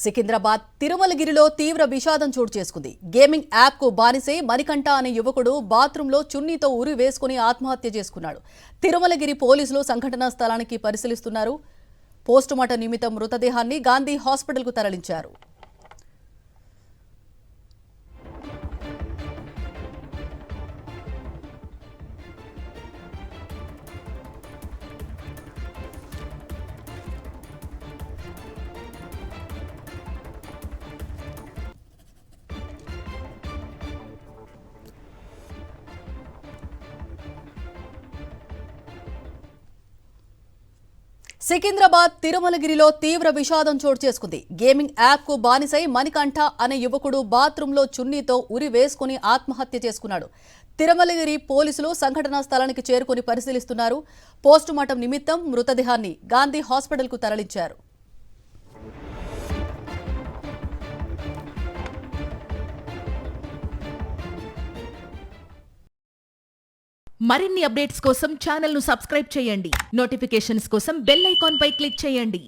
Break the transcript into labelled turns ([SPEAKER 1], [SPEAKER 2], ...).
[SPEAKER 1] సికింద్రాబాద్ తిరుమలగిరిలో తీవ్ర విషాదం చోటు చేసుకుంది. గేమింగ్ యాప్ కు బానిసై మణికంఠ అనే యువకుడు బాత్రూంలో చున్నీతో ఉరి వేసుకుని ఆత్మహత్య చేసుకున్నాడు. తిరుమలగిరి పోలీసులు సంఘటనా స్థలానికి పరిశీలిస్తున్నారు. పోస్టుమార్టం నిమిత్తం మృతదేహాన్ని గాంధీ హాస్పిటల్కు తరలించారు. సికింద్రాబాద్ తిరుమలగిరిలో తీవ్ర విషాదం చోటు చేసుకుంది. గేమింగ్ యాప్ కు బానిసై మణికంఠ అనే యువకుడు బాత్రూంలో చున్నీతో ఉరి వేసుకుని ఆత్మహత్య చేసుకున్నాడు. తిరుమలగిరి పోలీసులు సంఘటనా స్థలానికి చేరుకుని పరిశీలిస్తున్నారు. పోస్టుమార్టం నిమిత్తం మృతదేహాన్ని గాంధీ హాస్పిటల్కు తరలించారు.
[SPEAKER 2] మరిన్ని అప్డేట్స్ కోసం ఛానల్ ను సబ్స్క్రైబ్ చేయండి. నోటిఫికేషన్స్ కోసం బెల్ ఐకాన్ పై క్లిక్ చేయండి.